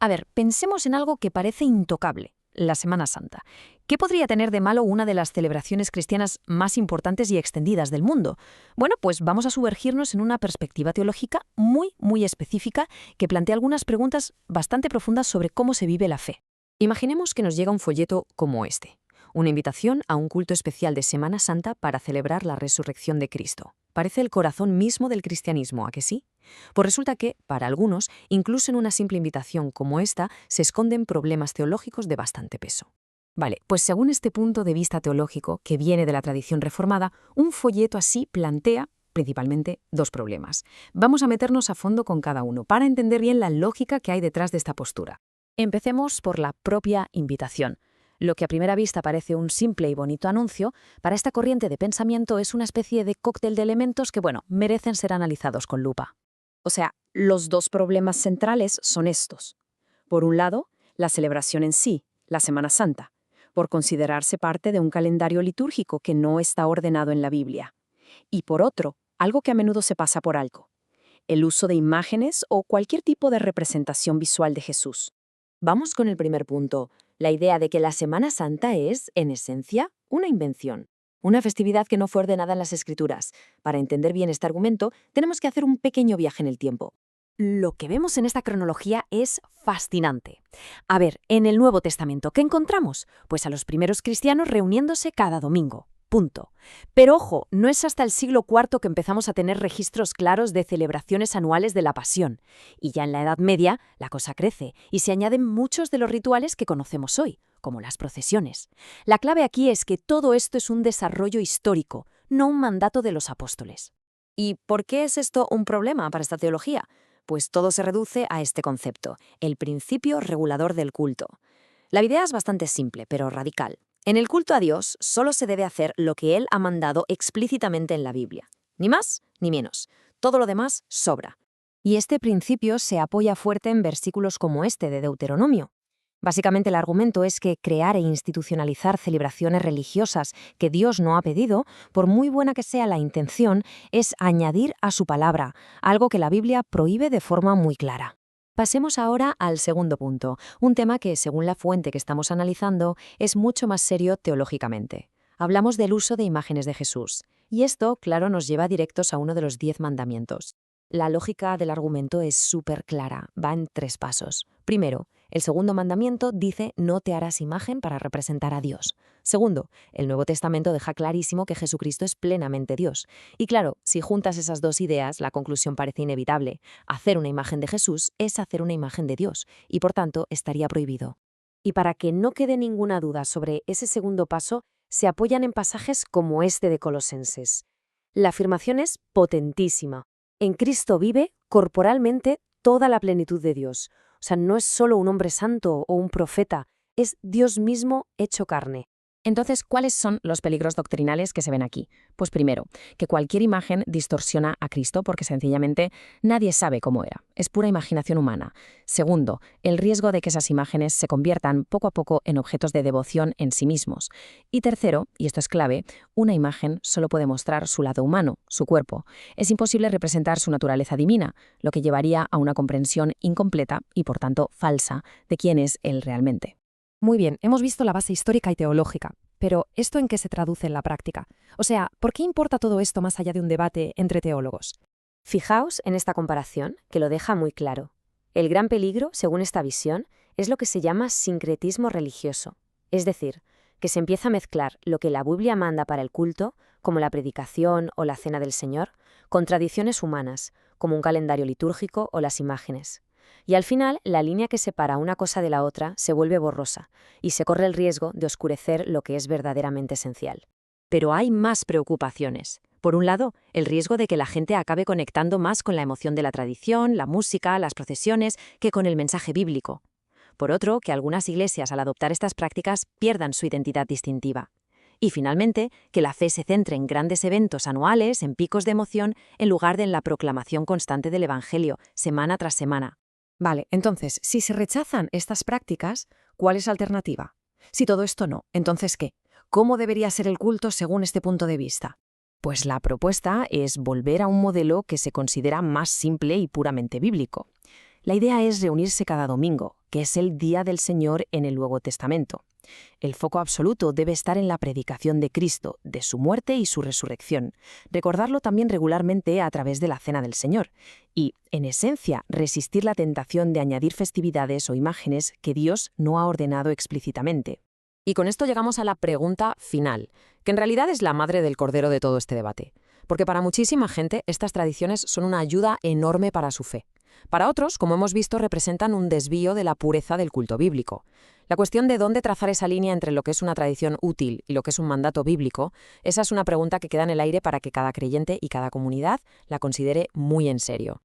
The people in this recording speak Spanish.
A ver, pensemos en algo que parece intocable, la Semana Santa. ¿Qué podría tener de malo una de las celebraciones cristianas más importantes y extendidas del mundo? Bueno, pues vamos a sumergirnos en una perspectiva teológica muy específica que plantea algunas preguntas bastante profundas sobre cómo se vive la fe. Imaginemos que nos llega un folleto como este, una invitación a un culto especial de Semana Santa para celebrar la resurrección de Cristo. Parece el corazón mismo del cristianismo, ¿a que sí? Pues resulta que, para algunos, incluso en una simple invitación como esta, se esconden problemas teológicos de bastante peso. Vale, pues según este punto de vista teológico, que viene de la tradición reformada, un folleto así plantea principalmente dos problemas. Vamos a meternos a fondo con cada uno para entender bien la lógica que hay detrás de esta postura. Empecemos por la propia invitación. Lo que a primera vista parece un simple y bonito anuncio, para esta corriente de pensamiento es una especie de cóctel de elementos que, merecen ser analizados con lupa. O sea, los dos problemas centrales son estos. Por un lado, la celebración en sí, la Semana Santa, por considerarse parte de un calendario litúrgico que no está ordenado en la Biblia. Y por otro, algo que a menudo se pasa por alto, el uso de imágenes o cualquier tipo de representación visual de Jesús. Vamos con el primer punto, la idea de que la Semana Santa es, en esencia, una invención. Una festividad que no fue ordenada en las Escrituras. Para entender bien este argumento, tenemos que hacer un pequeño viaje en el tiempo. Lo que vemos en esta cronología es fascinante. A ver, en el Nuevo Testamento, ¿qué encontramos? Pues a los primeros cristianos reuniéndose cada domingo. Punto. Pero ojo, no es hasta el siglo IV que empezamos a tener registros claros de celebraciones anuales de la Pasión. Y ya en la Edad Media, la cosa crece y se añaden muchos de los rituales que conocemos hoy, como las procesiones. La clave aquí es que todo esto es un desarrollo histórico, no un mandato de los apóstoles. ¿Y por qué es esto un problema para esta teología? Pues todo se reduce a este concepto, el principio regulador del culto. La idea es bastante simple, pero radical. En el culto a Dios solo se debe hacer lo que Él ha mandado explícitamente en la Biblia. Ni más ni menos. Todo lo demás sobra. Y este principio se apoya fuerte en versículos como este de Deuteronomio. Básicamente el argumento es que crear e institucionalizar celebraciones religiosas que Dios no ha pedido, por muy buena que sea la intención, es añadir a su palabra, algo que la Biblia prohíbe de forma muy clara. Pasemos ahora al segundo punto, un tema que, según la fuente que estamos analizando, es mucho más serio teológicamente. Hablamos del uso de imágenes de Jesús, y esto, claro, nos lleva directos a uno de los 10 mandamientos. La lógica del argumento es súper clara, va en 3 pasos. Primero, el segundo mandamiento dice no te harás imagen para representar a Dios. Segundo, el Nuevo Testamento deja clarísimo que Jesucristo es plenamente Dios. Y claro, si juntas esas dos ideas, la conclusión parece inevitable. Hacer una imagen de Jesús es hacer una imagen de Dios, y por tanto estaría prohibido. Y para que no quede ninguna duda sobre ese segundo paso, se apoyan en pasajes como este de Colosenses. La afirmación es potentísima. En Cristo vive, corporalmente, toda la plenitud de Dios. O sea, no es solo un hombre santo o un profeta, es Dios mismo hecho carne. Entonces, ¿cuáles son los peligros doctrinales que se ven aquí? Pues primero, que cualquier imagen distorsiona a Cristo porque sencillamente nadie sabe cómo era. Es pura imaginación humana. Segundo, el riesgo de que esas imágenes se conviertan poco a poco en objetos de devoción en sí mismos. Y tercero, y esto es clave, una imagen solo puede mostrar su lado humano, su cuerpo. Es imposible representar su naturaleza divina, lo que llevaría a una comprensión incompleta y por tanto falsa de quién es Él realmente. Muy bien, hemos visto la base histórica y teológica, pero ¿esto en qué se traduce en la práctica? O sea, ¿por qué importa todo esto más allá de un debate entre teólogos? Fijaos en esta comparación, que lo deja muy claro. El gran peligro, según esta visión, es lo que se llama sincretismo religioso. Es decir, que se empieza a mezclar lo que la Biblia manda para el culto, como la predicación o la cena del Señor, con tradiciones humanas, como un calendario litúrgico o las imágenes. Y al final, la línea que separa una cosa de la otra se vuelve borrosa y se corre el riesgo de oscurecer lo que es verdaderamente esencial. Pero hay más preocupaciones. Por un lado, el riesgo de que la gente acabe conectando más con la emoción de la tradición, la música, las procesiones, que con el mensaje bíblico. Por otro, que algunas iglesias, al adoptar estas prácticas, pierdan su identidad distintiva. Y finalmente, que la fe se centre en grandes eventos anuales, en picos de emoción, en lugar de en la proclamación constante del Evangelio, semana tras semana. Vale, entonces, si se rechazan estas prácticas, ¿cuál es la alternativa? Si todo esto no, ¿entonces qué? ¿Cómo debería ser el culto según este punto de vista? Pues la propuesta es volver a un modelo que se considera más simple y puramente bíblico. La idea es reunirse cada domingo, que es el día del Señor en el Nuevo Testamento. El foco absoluto debe estar en la predicación de Cristo, de su muerte y su resurrección. Recordarlo también regularmente a través de la Cena del Señor. Y, en esencia, resistir la tentación de añadir festividades o imágenes que Dios no ha ordenado explícitamente. Y con esto llegamos a la pregunta final, que en realidad es la madre del cordero de todo este debate. Porque para muchísima gente estas tradiciones son una ayuda enorme para su fe. Para otros, como hemos visto, representan un desvío de la pureza del culto bíblico. La cuestión de dónde trazar esa línea entre lo que es una tradición útil y lo que es un mandato bíblico, esa es una pregunta que queda en el aire para que cada creyente y cada comunidad la considere muy en serio.